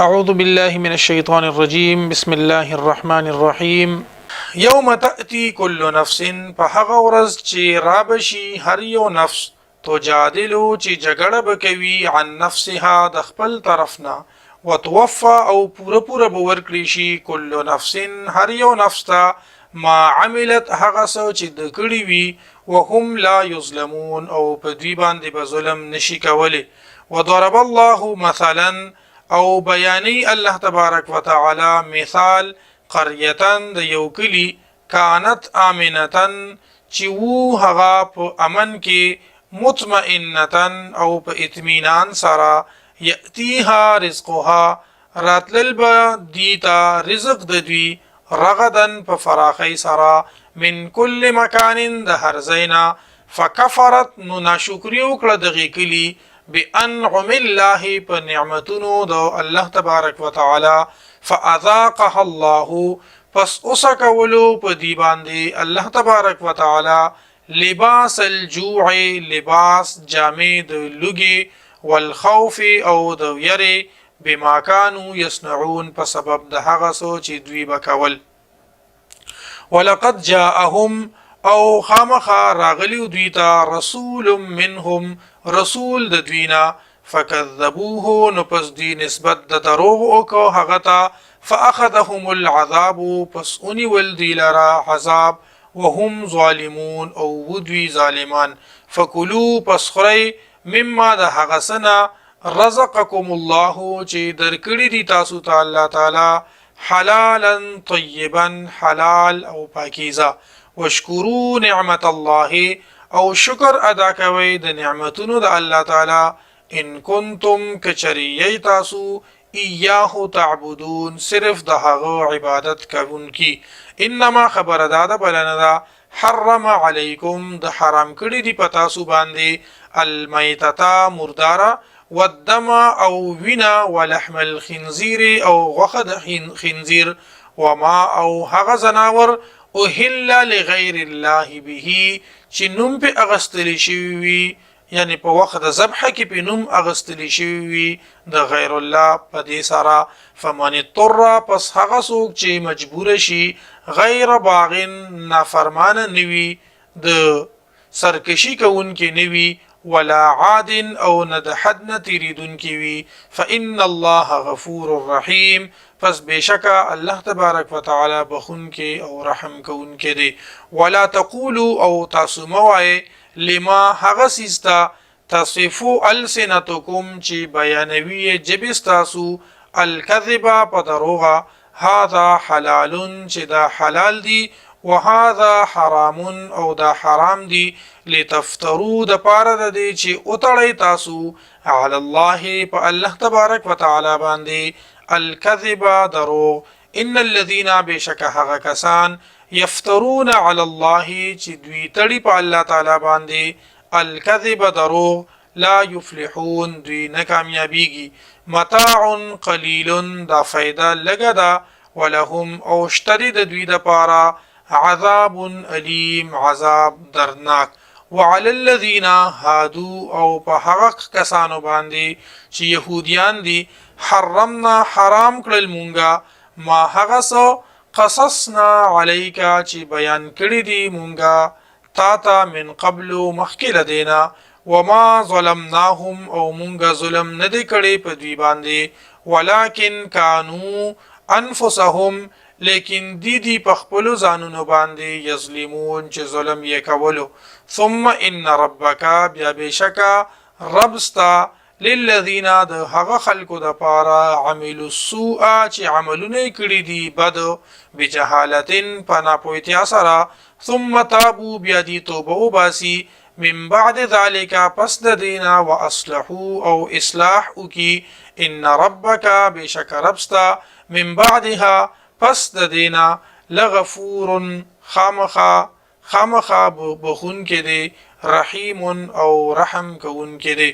أعوذ بالله من الشيطان الرجيم بسم الله الرحمن الرحيم يوم تأتي كل نفس فهغه ورځ چې رابشي هر یو نفس تجادلو چې جګړه بکوي عن نفسها د خپل طرفنا وتوفى او پوره به ورکړي شي كل نفس هر یو نفس ته ما عملت هغه څه چې د کړي وي وهم لا يظلمون او په دوی باندې به ظلم نشي کولی وضرب الله مثلا او بیانی الله تبارک وتعالى مثال قريتن د یو کلی کانت امنتن چې وو هغه په امن کې مطمئنتن او په اطمینان سره یاتیها رزقها راتلل با دیتا رزق د دوی رغدن په فراخی سره من کل مکان د هر زینا فکفرت نو ناشکری وکړه دغه کلی بانعم الله په نعمتونو د الله تبارک وتعالى فاذاقها الله پس اسکولو په دی باندې الله تبارک وتعالى لباس الجوع لباس جامع د لوګي والخوف او د یری بما كانوا يصنعون په سبب د هغه سوچ دوی وکول ولقد جاءهم او خامخا راغلیو دوی ته رسول منهم رسول د دوینا فكذبوه نو پس دی نسبت د دروغ او کو هغه ته فاخذهم العذاب پس اونی ول دی لرا عذاب وهم ظالمون او ودوی ظالمان فكلوا پس خری مما د هغه سنا رزقكم الله چې درکړي دي تاسو ته الله تعالی حلالا طيبا حلال او پاکیزه واشکروا نعمت الله او شکر ادا کوي د نعمتونو د الله تعالی ان کنتم کچری تاسو ایاه تعبدون صرف د هغه عبادت کوونکی انما خبر داده بلندا حرم علیکم د حرام کړي دی پتا سو باندې المیتتا مردارا والدم او وینا ولحم الخنزير او غخد خنزير وما او هغه زناور او هل لغیر الله به چې نوم په اغستلی شوی یعنی په وخت د ذبح کې په نوم اغستلی شوی د غیر الله په دې سره فمن اضطر پس هغه څوک چې مجبور شي غیر باغن نافرمان نوي د سرکشي کوونکې نوي ولا عاد او نه د حد نه تیریدونکې وي فان الله غفور رحیم پس بشکا الله تبارک وتعالى بخون کې او رحم کون کې دی ولا تقولوا او تاسو موای لما هغه سیستا تصفو السنتکم چې بیانوي جبستاسو الكذب پدروغه هذا حلال چې دا حلال دی وهذا حرام او دا حرام دی لتفتروا د پاره د دې چې اوتړی تاسو علی الله په الله تبارک وتعالى باندې الكذب دروغ ان الذين بشك هغه کسان يفترون على الله چې دوی تړي په الله تعالی باندې الكذب دروغ لا يفلحون دوی ناکامیابیږي متاع قليل دا فائدہ لګدا ولهم او اشتري د دوی د پاره عذاب الیم عذاب درناک وعلى الذين هادوا او په هغه کسانو باندې چې يهوديان دي حرمنا حرام کړل مونږه ما هغه سو قصصنا عليك چې بیان کړی دي مونږه تا ته من قبل مخکله دینا وما ظلمناهم او مونږه ظلم نه دی کړی په دوی باندې ولكن كانوا انفسهم لیکن دی په خپل ځانونو باندې یظلمون چې ظلم یې کولو ثم ان ربک بیا بشکا ربستا للذین د هغه خلقو د پاره عملوا السوء چې عملونه کړی دي بد بجهالتن پنا پویتیا سره ثم تابوا بیا دی توبه وباسي من بعد ذلك پس د دینا واصلحوا او اصلاح وکي ان ربک بشک ربستا من بعدها پس د دینا لغفور خامخا بخون کې دی رحیم او رحم کون کې دی